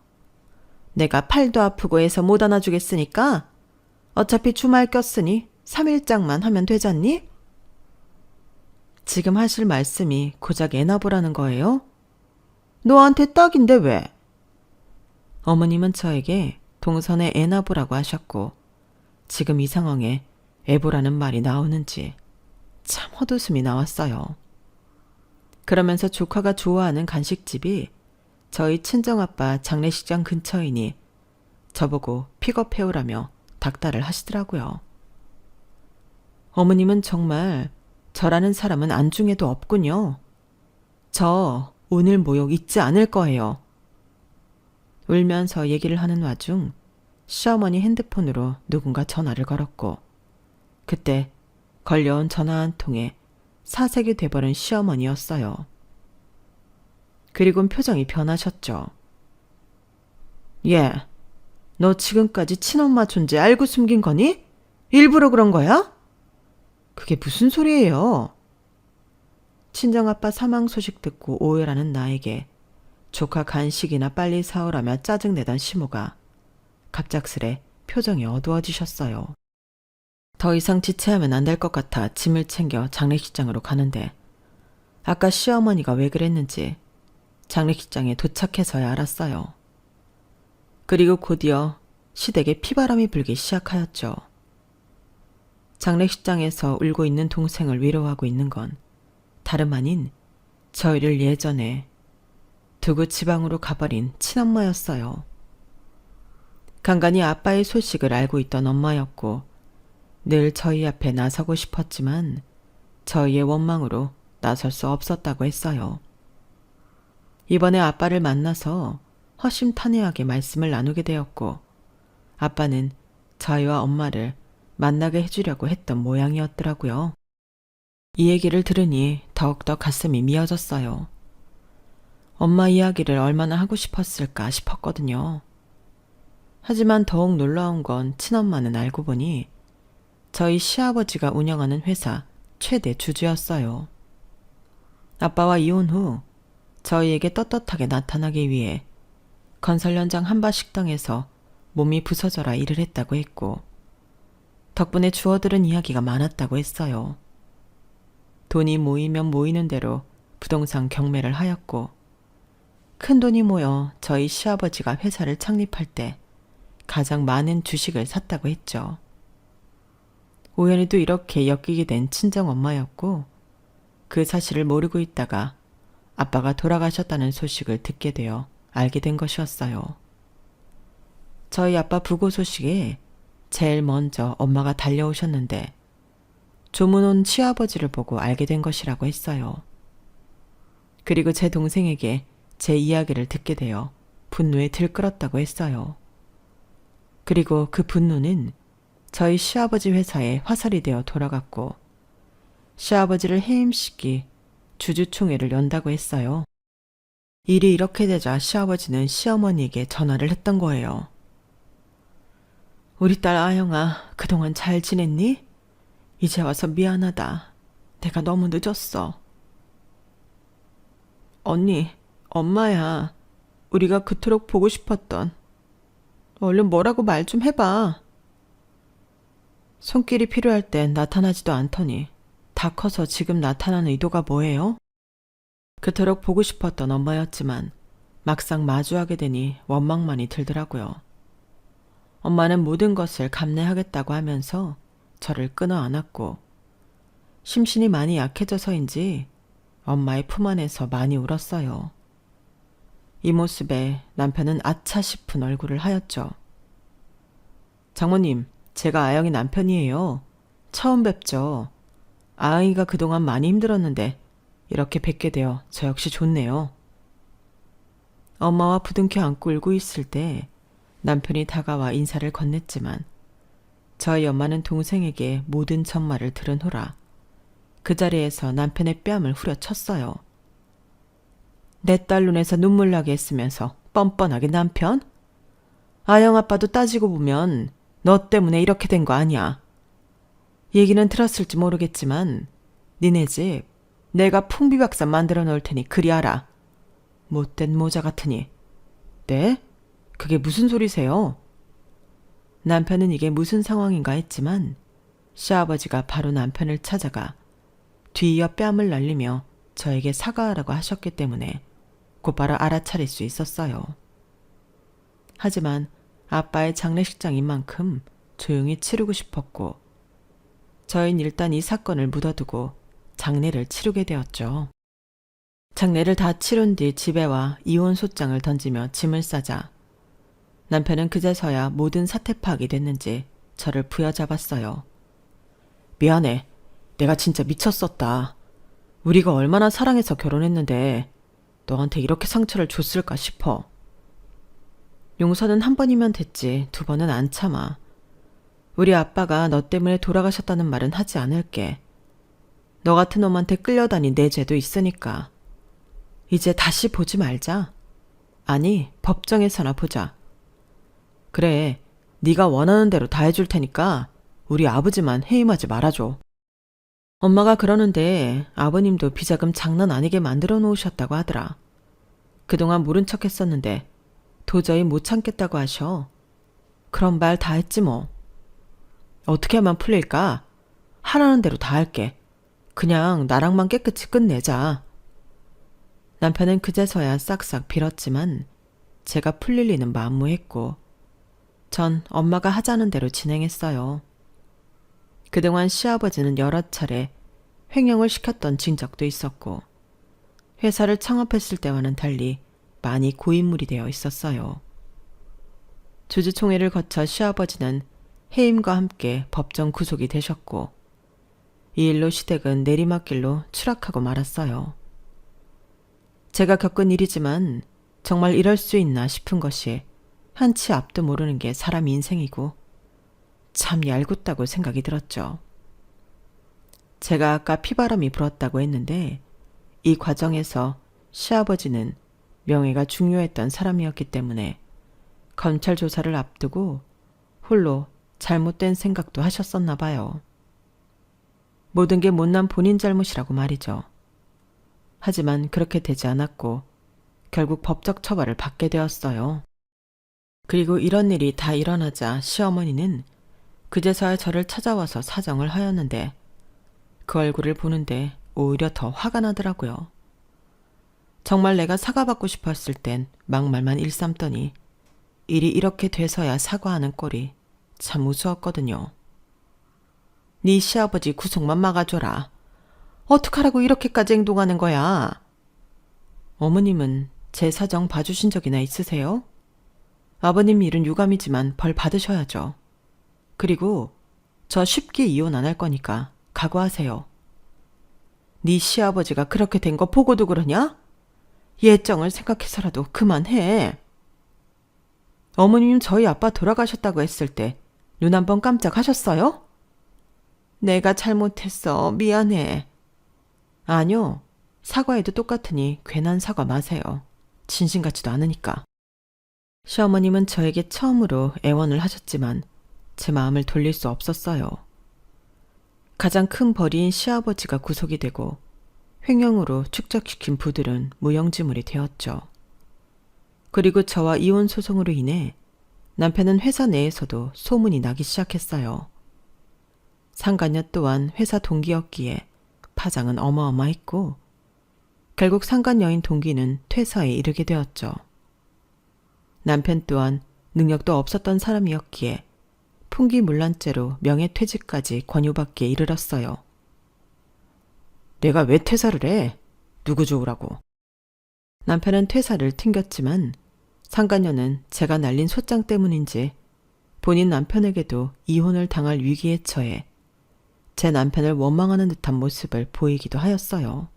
내가 팔도 아프고 해서 못 안아주겠으니까 어차피 주말 꼈으니 3일장만 하면 되잖니? 지금 하실 말씀이 고작 애나 보라는 거예요? 너한테 딱인데 왜? 어머님은 저에게 동선에 애나 보라고 하셨고 지금 이 상황에 애보라는 말이 나오는지 참 헛웃음이 나왔어요. 그러면서 조카가 좋아하는 간식집이 저희 친정아빠 장례식장 근처이니 저보고 픽업해오라며 닥달을 하시더라고요. 어머님은 정말 저라는 사람은 안중에도 없군요. 저 오늘 모욕 잊지 않을 거예요. 울면서 얘기를 하는 와중 시어머니 핸드폰으로 누군가 전화를 걸었고 그때 걸려온 전화 한 통에 사색이 돼버린 시어머니였어요. 그리곤 표정이 변하셨죠. 얘, 너 지금까지 친엄마 존재 알고 숨긴 거니? 일부러 그런 거야? 그게 무슨 소리예요? 친정아빠 사망 소식 듣고 오열하는 나에게 조카 간식이나 빨리 사오라며 짜증내던 시모가 갑작스레 표정이 어두워지셨어요. 더 이상 지체하면 안 될 것 같아 짐을 챙겨 장례식장으로 가는데 아까 시어머니가 왜 그랬는지 장례식장에 도착해서야 알았어요. 그리고 곧이어 시댁에 피바람이 불기 시작하였죠. 장례식장에서 울고 있는 동생을 위로하고 있는 건 다름 아닌 저희를 예전에 두고 지방으로 가버린 친엄마였어요. 간간히 아빠의 소식을 알고 있던 엄마였고 늘 저희 앞에 나서고 싶었지만 저희의 원망으로 나설 수 없었다고 했어요. 이번에 아빠를 만나서 허심탄회하게 말씀을 나누게 되었고 아빠는 저희와 엄마를 만나게 해주려고 했던 모양이었더라고요. 이 얘기를 들으니 더욱더 가슴이 미어졌어요. 엄마 이야기를 얼마나 하고 싶었을까 싶었거든요. 하지만 더욱 놀라운 건 친엄마는 알고 보니 저희 시아버지가 운영하는 회사 최대 주주였어요. 아빠와 이혼 후 저희에게 떳떳하게 나타나기 위해 건설 현장 한바식당에서 몸이 부서져라 일을 했다고 했고 덕분에 주워들은 이야기가 많았다고 했어요. 돈이 모이면 모이는 대로 부동산 경매를 하였고 큰 돈이 모여 저희 시아버지가 회사를 창립할 때 가장 많은 주식을 샀다고 했죠. 우연히도 이렇게 엮이게 된 친정엄마였고 그 사실을 모르고 있다가 아빠가 돌아가셨다는 소식을 듣게 되어 알게 된 것이었어요. 저희 아빠 부고 소식에 제일 먼저 엄마가 달려오셨는데 조문 온 시아버지를 보고 알게 된 것이라고 했어요. 그리고 제 동생에게 제 이야기를 듣게 되어 분노에 들끓었다고 했어요. 그리고 그 분노는 저희 시아버지 회사에 화살이 되어 돌아갔고 시아버지를 해임시키 주주총회를 연다고 했어요. 일이 이렇게 되자 시아버지는 시어머니에게 전화를 했던 거예요. 우리 딸 아영아, 그동안 잘 지냈니? 이제 와서 미안하다. 내가 너무 늦었어. 언니, 엄마야. 우리가 그토록 보고 싶었던. 얼른 뭐라고 말 좀 해봐. 손길이 필요할 땐 나타나지도 않더니 다 커서 지금 나타나는 의도가 뭐예요? 그토록 보고 싶었던 엄마였지만 막상 마주하게 되니 원망만이 들더라고요. 엄마는 모든 것을 감내하겠다고 하면서 저를 끊어 안았고 심신이 많이 약해져서인지 엄마의 품 안에서 많이 울었어요. 이 모습에 남편은 아차 싶은 얼굴을 하였죠. 장모님, 제가 아영이 남편이에요. 처음 뵙죠. 아영이가 그동안 많이 힘들었는데 이렇게 뵙게 되어 저 역시 좋네요. 엄마와 부둥켜 안고 울고 있을 때 남편이 다가와 인사를 건넸지만 저희 엄마는 동생에게 모든 전말을 들은 후라 그 자리에서 남편의 뺨을 후려쳤어요. 내 딸 눈에서 눈물 나게 했으면서 뻔뻔하게 남편? 아영 아빠도 따지고 보면 너 때문에 이렇게 된 거 아니야. 얘기는 들었을지 모르겠지만 니네 집 내가 풍비박산 만들어 놓을 테니 그리 알아. 못된 모자 같으니. 네? 그게 무슨 소리세요? 남편은 이게 무슨 상황인가 했지만 시아버지가 바로 남편을 찾아가 뒤이어 뺨을 날리며 저에게 사과하라고 하셨기 때문에 곧바로 알아차릴 수 있었어요. 하지만 아빠의 장례식장인 만큼 조용히 치르고 싶었고 저희는 일단 이 사건을 묻어두고 장례를 치르게 되었죠. 장례를 다 치룬 뒤 집에 와 이혼 소장을 던지며 짐을 싸자 남편은 그제서야 모든 사태 파악이 됐는지 저를 부여잡았어요. 미안해. 내가 진짜 미쳤었다. 우리가 얼마나 사랑해서 결혼했는데 너한테 이렇게 상처를 줬을까 싶어. 용서는 한 번이면 됐지 2번은 안 참아. 우리 아빠가 너 때문에 돌아가셨다는 말은 하지 않을게. 너 같은 놈한테 끌려다닌 내 죄도 있으니까. 이제 다시 보지 말자. 아니, 법정에서나 보자. 그래, 네가 원하는 대로 다 해줄 테니까 우리 아버지만 해임하지 말아줘. 엄마가 그러는데 아버님도 비자금 장난 아니게 만들어 놓으셨다고 하더라. 그동안 모른 척 했었는데 도저히 못 참겠다고 하셔. 그런 말 다 했지 뭐. 어떻게 하면 풀릴까? 하라는 대로 다 할게. 그냥 나랑만 깨끗이 끝내자. 남편은 그제서야 싹싹 빌었지만 제가 풀릴 리는 만무했고 전 엄마가 하자는 대로 진행했어요. 그동안 시아버지는 여러 차례 횡령을 시켰던 징적도 있었고 회사를 창업했을 때와는 달리 많이 고인물이 되어 있었어요. 주주총회를 거쳐 시아버지는 해임과 함께 법정 구속이 되셨고 이 일로 시댁은 내리막길로 추락하고 말았어요. 제가 겪은 일이지만 정말 이럴 수 있나 싶은 것이 한치 앞도 모르는 게 사람 인생이고 참 얄궂다고 생각이 들었죠. 제가 아까 피바람이 불었다고 했는데 이 과정에서 시아버지는 명예가 중요했던 사람이었기 때문에 검찰 조사를 앞두고 홀로 잘못된 생각도 하셨었나 봐요. 모든 게 못난 본인 잘못이라고 말이죠. 하지만 그렇게 되지 않았고 결국 법적 처벌을 받게 되었어요. 그리고 이런 일이 다 일어나자 시어머니는 그제서야 저를 찾아와서 사정을 하였는데 그 얼굴을 보는데 오히려 더 화가 나더라고요. 정말 내가 사과받고 싶었을 땐 막말만 일삼더니 일이 이렇게 돼서야 사과하는 꼴이 참 우스웠거든요. 네 시아버지 구속만 막아줘라. 어떡하라고 이렇게까지 행동하는 거야? 어머님은 제 사정 봐주신 적이나 있으세요? 아버님 일은 유감이지만 벌 받으셔야죠. 그리고 저 쉽게 이혼 안 할 거니까 각오하세요. 네 시아버지가 그렇게 된 거 보고도 그러냐? 예정을 생각해서라도 그만해. 어머님 저희 아빠 돌아가셨다고 했을 때 눈 한 번 깜짝하셨어요? 내가 잘못했어. 미안해. 아니요. 사과해도 똑같으니 괜한 사과 마세요. 진심 같지도 않으니까. 시어머님은 저에게 처음으로 애원을 하셨지만 제 마음을 돌릴 수 없었어요. 가장 큰 벌이인 시아버지가 구속이 되고 횡령으로 축적시킨 부들은 무용지물이 되었죠. 그리고 저와 이혼 소송으로 인해 남편은 회사 내에서도 소문이 나기 시작했어요. 상간녀 또한 회사 동기였기에 파장은 어마어마했고 결국 상간녀인 동기는 퇴사에 이르게 되었죠. 남편 또한 능력도 없었던 사람이었기에 풍기문란죄로 명예퇴직까지 권유받기에 이르렀어요. 내가 왜 퇴사를 해? 누구 좋으라고. 남편은 퇴사를 튕겼지만 상간녀는 제가 날린 소장 때문인지 본인 남편에게도 이혼을 당할 위기에 처해 제 남편을 원망하는 듯한 모습을 보이기도 하였어요.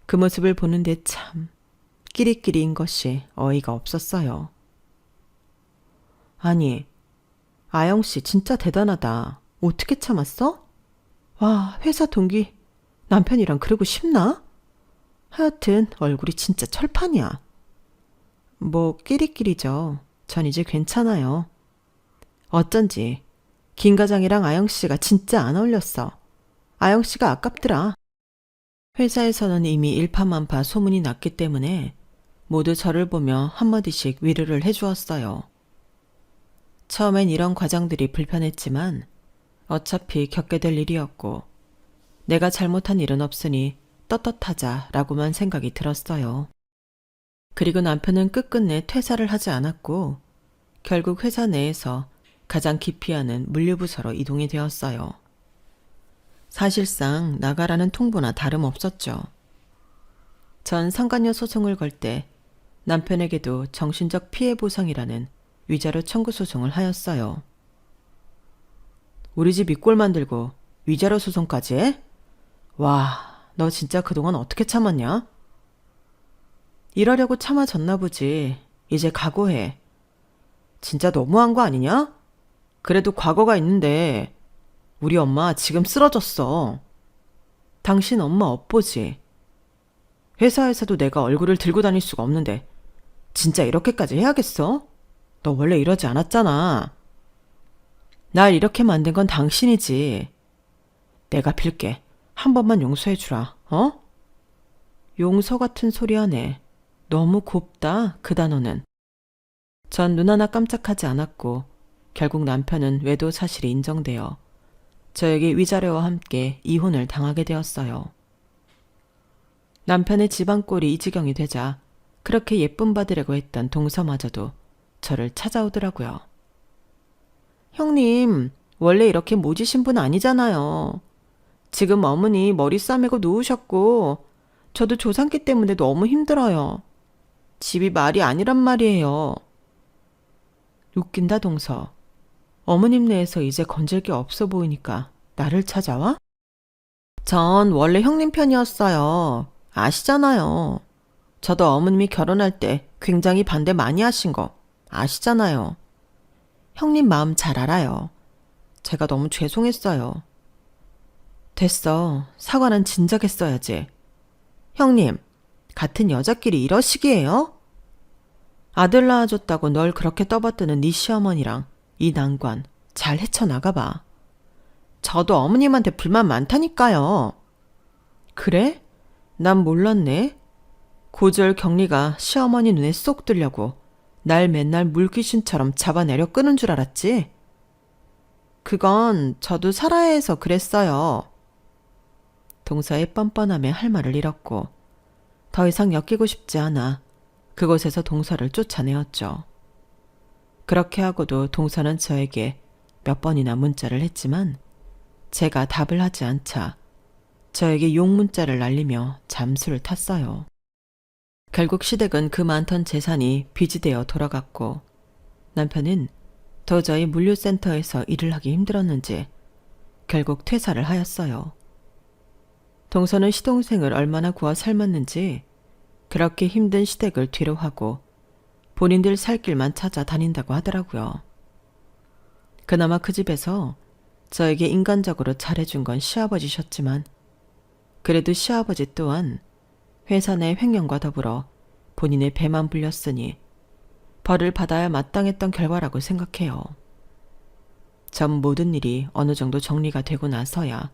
그 모습을 보는데 참 끼리끼리인 것이 어이가 없었어요. 아니, 아영씨 진짜 대단하다. 어떻게 참았어? 와, 회사 동기 남편이랑 그러고 싶나? 하여튼 얼굴이 진짜 철판이야. 뭐 끼리끼리죠. 전 이제 괜찮아요. 어쩐지 김 과장이랑 아영씨가 진짜 안 어울렸어. 아영씨가 아깝더라. 회사에서는 이미 일파만파 소문이 났기 때문에 모두 저를 보며 한마디씩 위로를 해주었어요. 처음엔 이런 과장들이 불편했지만 어차피 겪게 될 일이었고 내가 잘못한 일은 없으니 떳떳하자라고만 생각이 들었어요. 그리고 남편은 끝끝내 퇴사를 하지 않았고 결국 회사 내에서 가장 기피하는 물류부서로 이동이 되었어요. 사실상 나가라는 통보나 다름없었죠. 전 상간녀 소송을 걸 때 남편에게도 정신적 피해 보상이라는 위자료 청구 소송을 하였어요. 우리 집 이꼴 만들고 위자료 소송까지 해? 와, 너 진짜 그동안 어떻게 참았냐? 이러려고 참아졌나 보지. 이제 각오해. 진짜 너무한 거 아니냐? 그래도 과거가 있는데 우리 엄마 지금 쓰러졌어. 당신 엄마 엇보지. 회사에서도 내가 얼굴을 들고 다닐 수가 없는데 진짜 이렇게까지 해야겠어? 너 원래 이러지 않았잖아. 날 이렇게 만든 건 당신이지. 내가 빌게. 한 번만 용서해주라. 어? 용서 같은 소리 하네. 너무 곱다, 그 단어는. 전 눈 하나 깜짝하지 않았고 결국 남편은 외도 사실이 인정되어 저에게 위자료와 함께 이혼을 당하게 되었어요. 남편의 집안꼴이 이 지경이 되자 그렇게 예쁨 받으려고 했던 동서마저도 저를 찾아오더라고요. 형님, 원래 이렇게 모지신 분 아니잖아요. 지금 어머니 머리 싸매고 누우셨고 저도 조상기 때문에 너무 힘들어요. 집이 말이 아니란 말이에요. 웃긴다 동서. 어머님 내에서 이제 건질 게 없어 보이니까 나를 찾아와? 전 원래 형님 편이었어요. 아시잖아요. 저도 어머님이 결혼할 때 굉장히 반대 많이 하신 거 아시잖아요. 형님 마음 잘 알아요. 제가 너무 죄송했어요. 됐어. 사과는 진작 했어야지. 형님, 같은 여자끼리 이러시기에요? 아들 낳아줬다고 널 그렇게 떠받드는 네 시어머니랑 이 난관 잘 헤쳐나가봐. 저도 어머님한테 불만 많다니까요. 그래? 난 몰랐네. 고절 격리가 시어머니 눈에 쏙 들려고 날 맨날 물귀신처럼 잡아내려 끄는 줄 알았지? 그건 저도 살아야 해서 그랬어요. 동서의 뻔뻔함에 할 말을 잃었고 더 이상 엮이고 싶지 않아 그곳에서 동서를 쫓아내었죠. 그렇게 하고도 동서는 저에게 몇 번이나 문자를 했지만 제가 답을 하지 않자 저에게 욕문자를 날리며 잠수를 탔어요. 결국 시댁은 그 많던 재산이 빚이 되어 돌아갔고 남편은 도저히 물류센터에서 일을 하기 힘들었는지 결국 퇴사를 하였어요. 동서는 시동생을 얼마나 구워 삶았는지 그렇게 힘든 시댁을 뒤로 하고 본인들 살 길만 찾아 다닌다고 하더라고요. 그나마 그 집에서 저에게 인간적으로 잘해준 건 시아버지셨지만 그래도 시아버지 또한 회사 내 횡령과 더불어 본인의 배만 불렸으니 벌을 받아야 마땅했던 결과라고 생각해요. 전 모든 일이 어느 정도 정리가 되고 나서야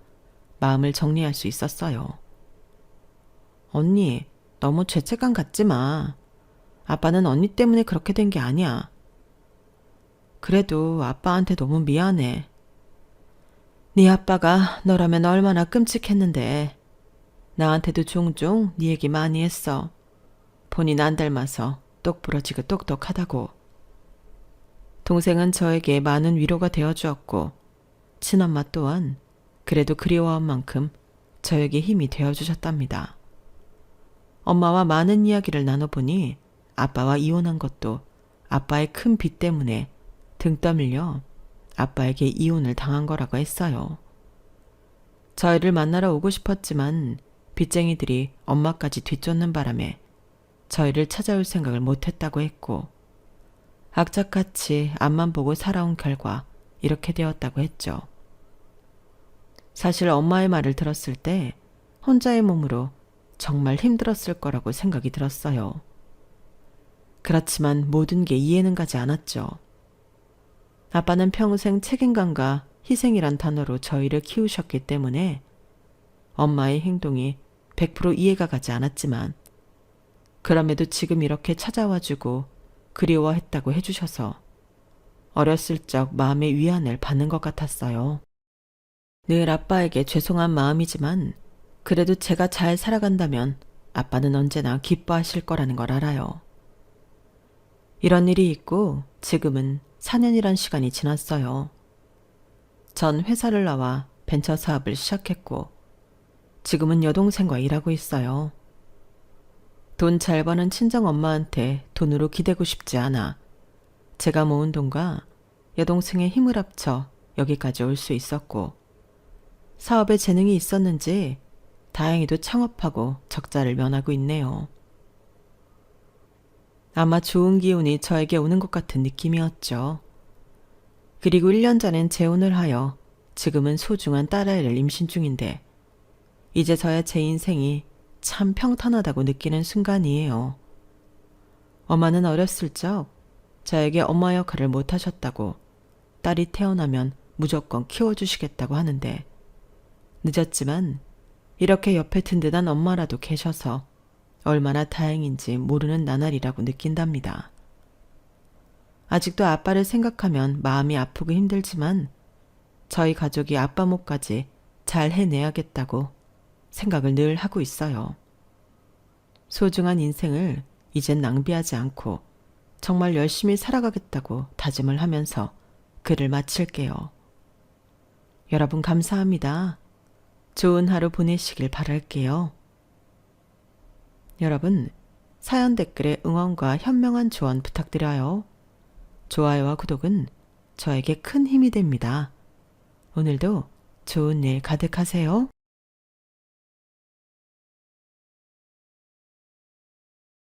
마음을 정리할 수 있었어요. 언니, 너무 죄책감 갖지 마. 아빠는 언니 때문에 그렇게 된 게 아니야. 그래도 아빠한테 너무 미안해. 네 아빠가 너라면 얼마나 끔찍했는데. 나한테도 종종 네 얘기 많이 했어. 본인 안 닮아서 똑부러지고 똑똑하다고. 동생은 저에게 많은 위로가 되어주었고 친엄마 또한 그래도 그리워한 만큼 저에게 힘이 되어주셨답니다. 엄마와 많은 이야기를 나눠보니 아빠와 이혼한 것도 아빠의 큰 빚 때문에 등 떠밀려 아빠에게 이혼을 당한 거라고 했어요. 저희를 만나러 오고 싶었지만 빚쟁이들이 엄마까지 뒤쫓는 바람에 저희를 찾아올 생각을 못했다고 했고 악착같이 앞만 보고 살아온 결과 이렇게 되었다고 했죠. 사실 엄마의 말을 들었을 때 혼자의 몸으로 정말 힘들었을 거라고 생각이 들었어요. 그렇지만 모든 게 이해는 가지 않았죠. 아빠는 평생 책임감과 희생이란 단어로 저희를 키우셨기 때문에 엄마의 행동이 100% 이해가 가지 않았지만 그럼에도 지금 이렇게 찾아와주고 그리워했다고 해주셔서 어렸을 적 마음의 위안을 받는 것 같았어요. 늘 아빠에게 죄송한 마음이지만 그래도 제가 잘 살아간다면 아빠는 언제나 기뻐하실 거라는 걸 알아요. 이런 일이 있고 지금은 4년이란 시간이 지났어요. 전 회사를 나와 벤처 사업을 시작했고 지금은 여동생과 일하고 있어요. 돈 잘 버는 친정 엄마한테 돈으로 기대고 싶지 않아 제가 모은 돈과 여동생의 힘을 합쳐 여기까지 올 수 있었고 사업에 재능이 있었는지 다행히도 창업하고 적자를 면하고 있네요. 아마 좋은 기운이 저에게 오는 것 같은 느낌이었죠. 그리고 1년 전엔 재혼을 하여 지금은 소중한 딸아이를 임신 중인데 이제서야 제 인생이 참 평탄하다고 느끼는 순간이에요. 엄마는 어렸을 적 저에게 엄마 역할을 못하셨다고 딸이 태어나면 무조건 키워주시겠다고 하는데 늦었지만 이렇게 옆에 든든한 엄마라도 계셔서 얼마나 다행인지 모르는 나날이라고 느낀답니다. 아직도 아빠를 생각하면 마음이 아프고 힘들지만 저희 가족이 아빠 몫까지 잘 해내야겠다고 생각을 늘 하고 있어요. 소중한 인생을 이젠 낭비하지 않고 정말 열심히 살아가겠다고 다짐을 하면서 글을 마칠게요. 여러분 감사합니다. 좋은 하루 보내시길 바랄게요. 여러분, 사연 댓글에 응원과 현명한 조언 부탁드려요. 좋아요와 구독은 저에게 큰 힘이 됩니다. 오늘도 좋은 일 가득하세요.